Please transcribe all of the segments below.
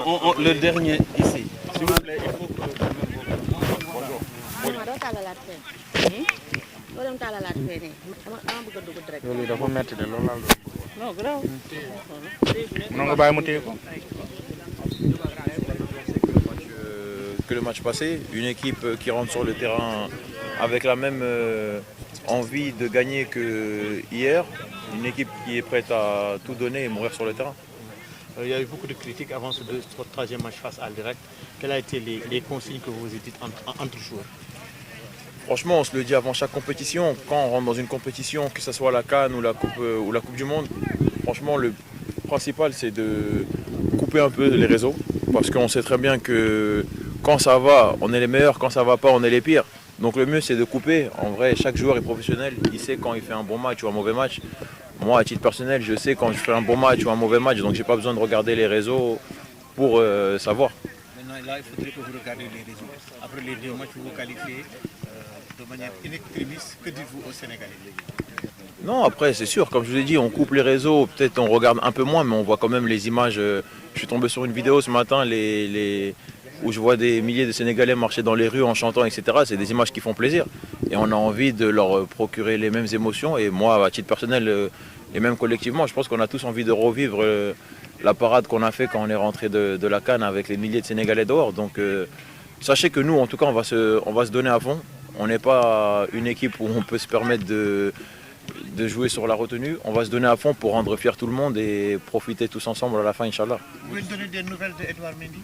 Le dernier ici. S'il vous plaît, il faut que... Que le match passé, une équipe qui rentre sur le terrain avec la même envie de gagner que hier, une équipe qui est prête à tout donner et mourir sur le terrain. Il y a eu beaucoup de critiques avant ce troisième match face à Al-Direct. Quelles ont été les consignes que vous vous dites entre joueurs? Franchement, on se le dit avant chaque compétition. Quand on rentre dans une compétition, que ce soit la CAN ou la Coupe du Monde, franchement, le principal, c'est de couper un peu les réseaux. Parce qu'on sait très bien que quand ça va, on est les meilleurs. Quand ça va pas, on est les pires. Donc le mieux, c'est de couper. En vrai, chaque joueur est professionnel. Il sait quand il fait un bon match ou un mauvais match. Moi, à titre personnel, je sais quand je fais un bon match ou un mauvais match, donc j'ai pas besoin de regarder les réseaux pour savoir. Maintenant, là, il faudrait que vous regardiez les réseaux. Après les deux matchs, vous vous qualifiez de manière inextrémiste. Que dites-vous aux Sénégalais? Non, après, c'est sûr, comme je vous ai dit, on coupe les réseaux, peut-être on regarde un peu moins, mais on voit quand même les images. Je suis tombé sur une vidéo ce matin où je vois des milliers de Sénégalais marcher dans les rues en chantant, etc. C'est des images qui font plaisir. Et on a envie de leur procurer les mêmes émotions. Et moi, à titre personnel, et même collectivement, je pense qu'on a tous envie de revivre la parade qu'on a fait quand on est rentré de la CAN avec les milliers de Sénégalais dehors. Donc sachez que nous, en tout cas, on va se donner à fond. On n'est pas une équipe où on peut se permettre de jouer sur la retenue. On va se donner à fond pour rendre fier tout le monde et profiter tous ensemble à la fin, Inch'Allah. Vous pouvez donner des nouvelles d'Edouard Mendy?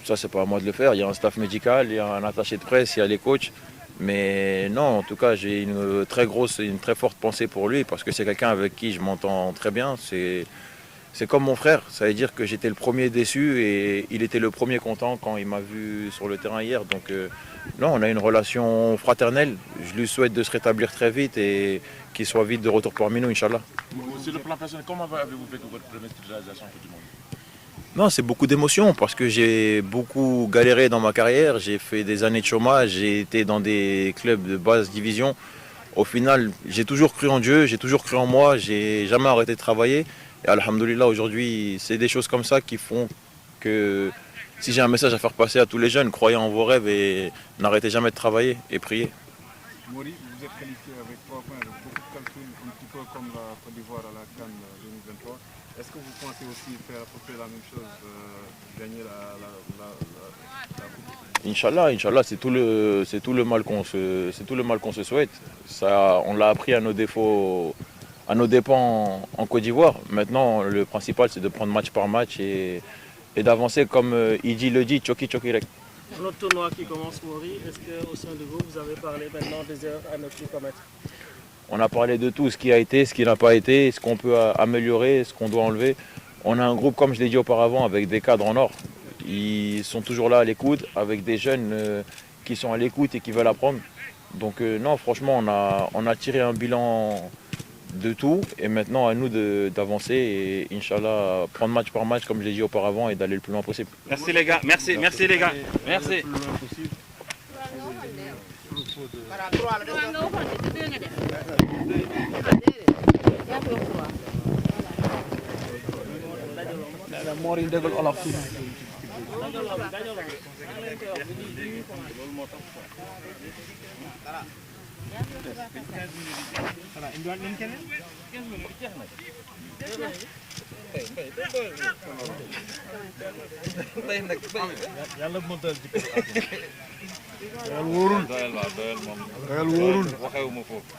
Ça, c'est pas à moi de le faire. Il y a un staff médical, il y a un attaché de presse, il y a les coachs. Mais non, en tout cas, j'ai une très forte pensée pour lui parce que c'est quelqu'un avec qui je m'entends très bien. C'est comme mon frère. Ça veut dire que j'étais le premier déçu et il était le premier content quand il m'a vu sur le terrain hier. Donc non, on a une relation fraternelle. Je lui souhaite de se rétablir très vite et qu'il soit vite de retour parmi nous, Inch'Allah. Sur le plan personnel, comment avez-vous vécu votre première titularisation du monde? Non, c'est beaucoup d'émotions parce que j'ai beaucoup galéré dans ma carrière. J'ai fait des années de chômage, j'ai été dans des clubs de basse division. Au final, j'ai toujours cru en Dieu, j'ai toujours cru en moi, j'ai jamais arrêté de travailler. Et alhamdoulilah, aujourd'hui, c'est des choses comme ça qui font que si j'ai un message à faire passer à tous les jeunes, croyez en vos rêves et n'arrêtez jamais de travailler et prier. Mori, vous êtes qualifié avec 3 points, beaucoup de calculs, un petit peu comme la Côte d'Ivoire à la CAN 2023. Est-ce que vous pensez aussi faire à peu près la même chose, gagner la coupe? Inch'Allah, c'est tout le mal qu'on se souhaite. Ça, on l'a appris à nos dépens en Côte d'Ivoire. Maintenant, le principal, c'est de prendre match par match et d'avancer comme Idi le dit, choki choki rek. Notre tournoi qui commence, Mori, est-ce qu'au sein de vous, vous avez parlé maintenant des erreurs à ne plus commettre? On a parlé de tout, ce qui a été, ce qui n'a pas été, ce qu'on peut améliorer, ce qu'on doit enlever. On a un groupe, comme je l'ai dit auparavant, avec des cadres en or. Ils sont toujours là à l'écoute, avec des jeunes qui sont à l'écoute et qui veulent apprendre. Donc non, franchement, on a tiré un bilan de tout. Et maintenant, à nous d'avancer et Inch'Allah, prendre match par match, comme je l'ai dit auparavant, et d'aller le plus loin possible. Merci les gars, merci les gars. Merci. Mori dëggal olof. Yàlla bu ma doyal ci kër Doyal wóorul. doyal waaw doyal moom Doyal wóorul. waxewuma foofu